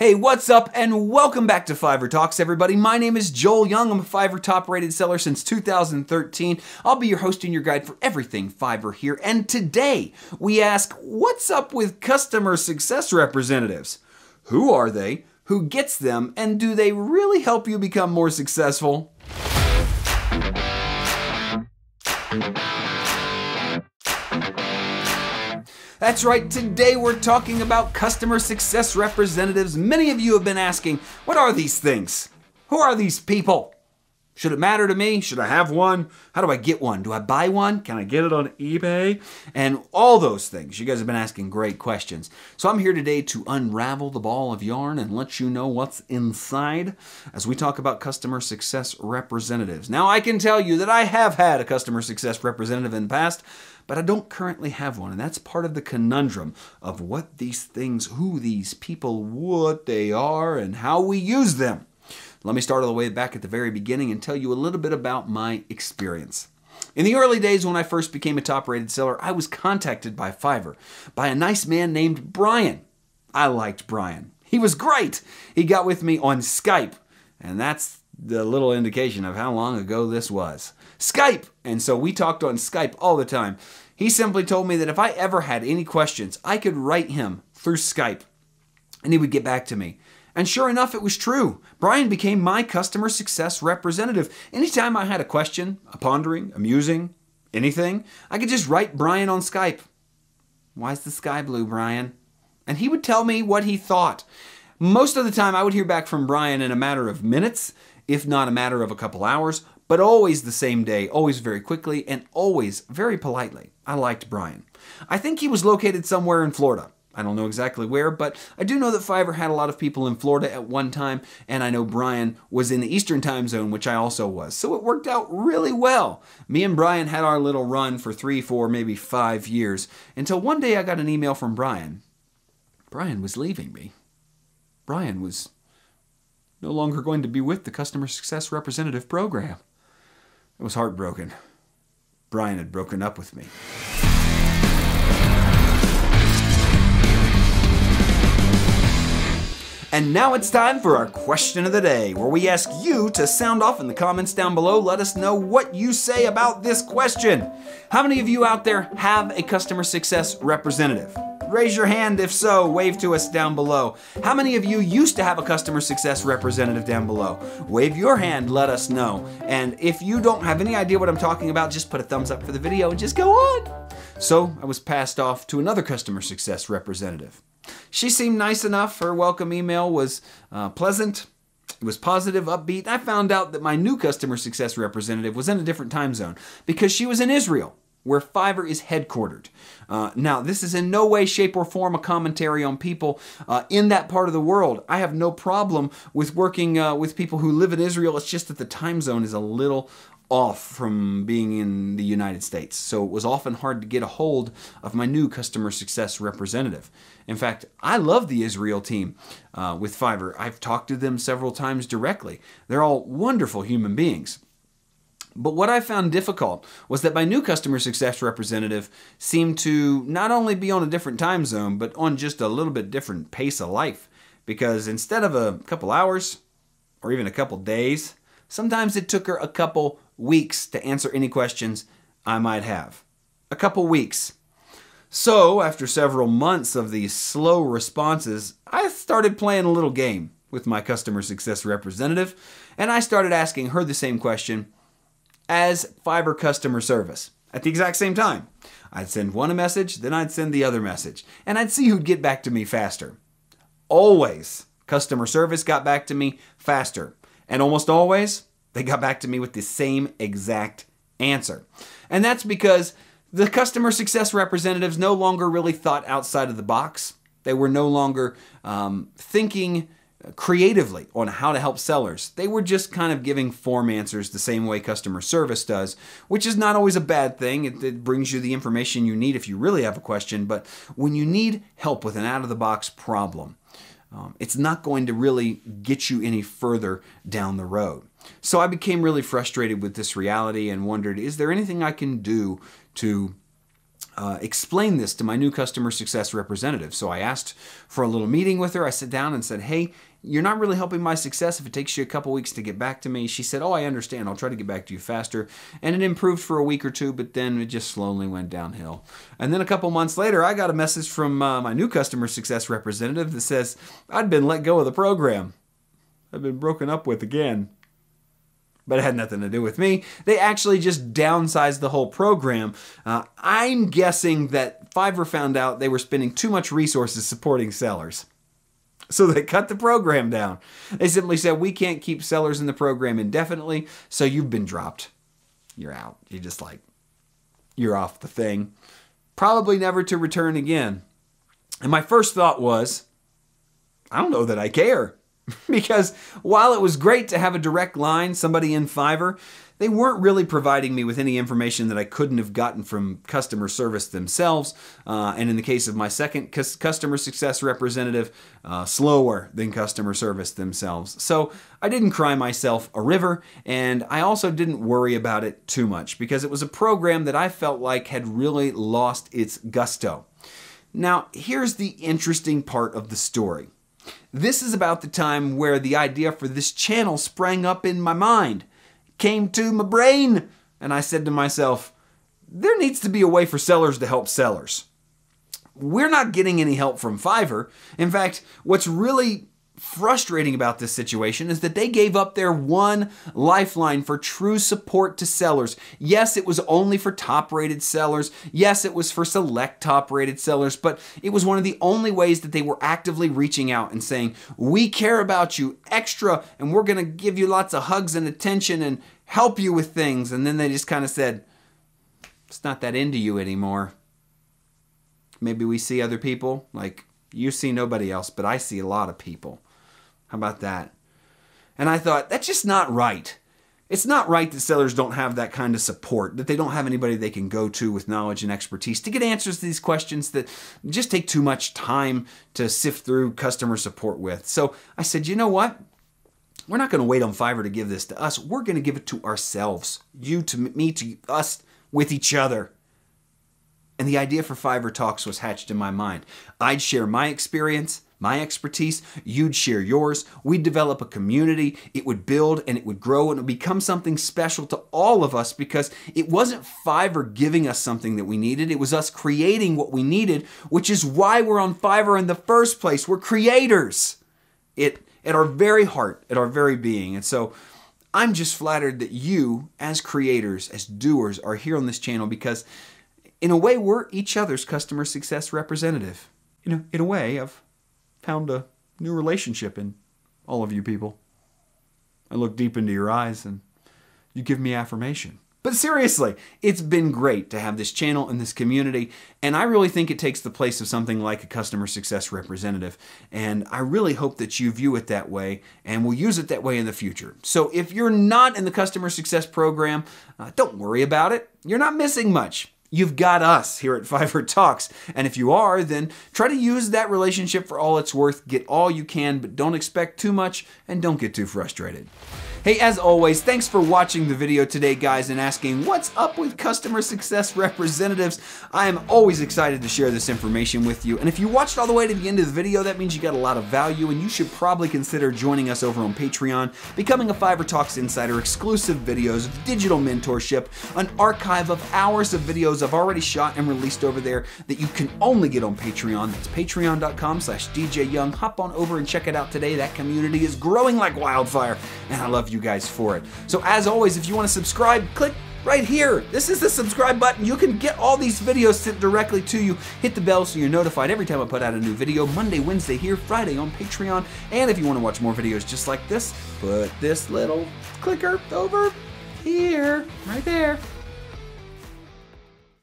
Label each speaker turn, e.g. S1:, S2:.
S1: Hey, what's up and welcome back to Fiverr Talks, everybody. My name is Joel Young. I'm a Fiverr top-rated seller since 2013. I'll be your host and your guide for everything Fiverr here. And today we ask, what's up with customer success representatives? Who are they? Who gets them? And do they really help you become more successful? That's right, today we're talking about customer success representatives. Many of you have been asking, what are these things? Who are these people? Should it matter to me? Should I have one? How do I get one? Do I buy one? Can I get it on eBay? And all those things. You guys have been asking great questions. So I'm here today to unravel the ball of yarn and let you know what's inside as we talk about customer success representatives. Now, I can tell you that I have had a customer success representative in the past, but I don't currently have one, and that's part of the conundrum of what these things, who these people, what they are, and how we use them. Let me start all the way back at the very beginning and tell you a little bit about my experience. In the early days when I first became a top-rated seller, I was contacted by Fiverr by a nice man named Brian. I liked Brian. He was great. He got with me on Skype, and that's the little indication of how long ago this was. Skype! And so we talked on Skype all the time. He simply told me that if I ever had any questions, I could write him through Skype, and he would get back to me. And sure enough, it was true. Brian became my customer success representative. Anytime I had a question, a pondering, a musing, anything, I could just write Brian on Skype. Why's the sky blue, Brian? And he would tell me what he thought. Most of the time, I would hear back from Brian in a matter of minutes, if not a matter of a couple hours, but always the same day, always very quickly, and always very politely. I liked Brian. I think he was located somewhere in Florida. I don't know exactly where, but I do know that Fiverr had a lot of people in Florida at one time, and I know Brian was in the Eastern time zone, which I also was. So it worked out really well. Me and Brian had our little run for 3, 4, maybe 5 years, until one day I got an email from Brian. Brian was leaving me. Brian was no longer going to be with the Customer Success Representative program. I was heartbroken. Brian had broken up with me. And now it's time for our question of the day, where we ask you to sound off in the comments down below. Let us know what you say about this question. How many of you out there have a customer success representative? Raise your hand if so, wave to us down below. How many of you used to have a customer success representative down below? Wave your hand, let us know. And if you don't have any idea what I'm talking about, just put a thumbs up for the video and just go on. So I was passed off to another customer success representative. She seemed nice enough. Her welcome email was pleasant. It was positive, upbeat. I found out that my new customer success representative was in a different time zone because she was in Israel, where Fiverr is headquartered. Now, this is in no way, shape, or form a commentary on people in that part of the world. I have no problem with working with people who live in Israel. It's just that the time zone is a little off from being in the United States. So it was often hard to get a hold of my new customer success representative. In fact, I love the Israel team with Fiverr. I've talked to them several times directly. They're all wonderful human beings. But what I found difficult was that my new customer success representative seemed to not only be on a different time zone, but on just a little bit different pace of life. Because instead of a couple hours, or even a couple days, sometimes it took her a couple weeks to answer any questions I might have. A couple weeks. So, after several months of these slow responses, I started playing a little game with my customer success representative, and I started asking her the same question as Fiverr customer service at the exact same time. I'd send one a message, then I'd send the other message, and I'd see who'd get back to me faster. Always, customer service got back to me faster, and almost always, they got back to me with the same exact answer. And that's because the customer success representatives no longer really thought outside of the box. They were no longer thinking creatively on how to help sellers. They were just kind of giving form answers the same way customer service does, which is not always a bad thing. It brings you the information you need if you really have a question, but when you need help with an out-of-the-box problem, it's not going to really get you any further down the road. So I became really frustrated with this reality and wondered, is there anything I can do to explain this to my new customer success representative. So I asked for a little meeting with her. I sat down and said, hey, you're not really helping my success if it takes you a couple weeks to get back to me. She said, oh, I understand. I'll try to get back to you faster. And it improved for a week or two, but then it just slowly went downhill. And then a couple months later, I got a message from my new customer success representative that says, I'd been let go of the program. I've been broken up with again. But it had nothing to do with me. They actually just downsized the whole program. I'm guessing that Fiverr found out they were spending too much resources supporting sellers. So they cut the program down. They simply said, we can't keep sellers in the program indefinitely, so you've been dropped. You're out. You're just like, you're off the thing. Probably never to return again. And my first thought was, I don't know that I care. Because while it was great to have a direct line, somebody in Fiverr, they weren't really providing me with any information that I couldn't have gotten from customer service themselves. And in the case of my second customer success representative, slower than customer service themselves. So I didn't cry myself a river, and I also didn't worry about it too much because it was a program that I felt like had really lost its gusto. Now, here's the interesting part of the story. This is about the time where the idea for this channel sprang up in my mind, came to my brain, and I said to myself, there needs to be a way for sellers to help sellers. We're not getting any help from Fiverr. In fact, what's really frustrating about this situation is that they gave up their one lifeline for true support to sellers. Yes, it was only for top-rated sellers. Yes, it was for select top-rated sellers, but it was one of the only ways that they were actively reaching out and saying, we care about you extra, and we're going to give you lots of hugs and attention and help you with things. And then they just kind of said, it's not that into you anymore. Maybe we see other people, like you see nobody else, but I see a lot of people. How about that? And I thought, that's just not right. It's not right that sellers don't have that kind of support, that they don't have anybody they can go to with knowledge and expertise to get answers to these questions that just take too much time to sift through customer support with. So I said, you know what? We're not going to wait on Fiverr to give this to us. We're going to give it to ourselves. You to me to us with each other. And the idea for Fiverr Talks was hatched in my mind. I'd share my experience, my expertise, you'd share yours, we'd develop a community, it would build and it would grow and it would become something special to all of us because it wasn't Fiverr giving us something that we needed, it was us creating what we needed, which is why we're on Fiverr in the first place. We're creators at our very heart, at our very being. And so I'm just flattered that you, as creators, as doers, are here on this channel because in a way, we're each other's customer success representative. In a way, I've found a new relationship in all of you people. I look deep into your eyes and you give me affirmation. But seriously, it's been great to have this channel and this community, and I really think it takes the place of something like a customer success representative. And I really hope that you view it that way and will use it that way in the future. So if you're not in the customer success program, don't worry about it. You're not missing much. You've got us here at Fiverr Talks. And if you are, then try to use that relationship for all it's worth. Get all you can, but don't expect too much and don't get too frustrated. Hey, as always, thanks for watching the video today, guys, and asking what's up with customer success representatives. I am always excited to share this information with you. And if you watched all the way to the end of the video, that means you got a lot of value, and you should probably consider joining us over on Patreon, becoming a Fiverr Talks Insider, exclusive videos, digital mentorship, an archive of hours of videos I've already shot and released over there that you can only get on Patreon. That's patreon.com/DJYoung. Hop on over and check it out today. That community is growing like wildfire, and I love you guys for it. So as always, if you want to subscribe, click right here. This is the subscribe button. You can get all these videos sent directly to you. Hit the bell so you're notified every time I put out a new video. Monday, Wednesday here, Friday on Patreon. And if you want to watch more videos just like this, put this little clicker over here, right there.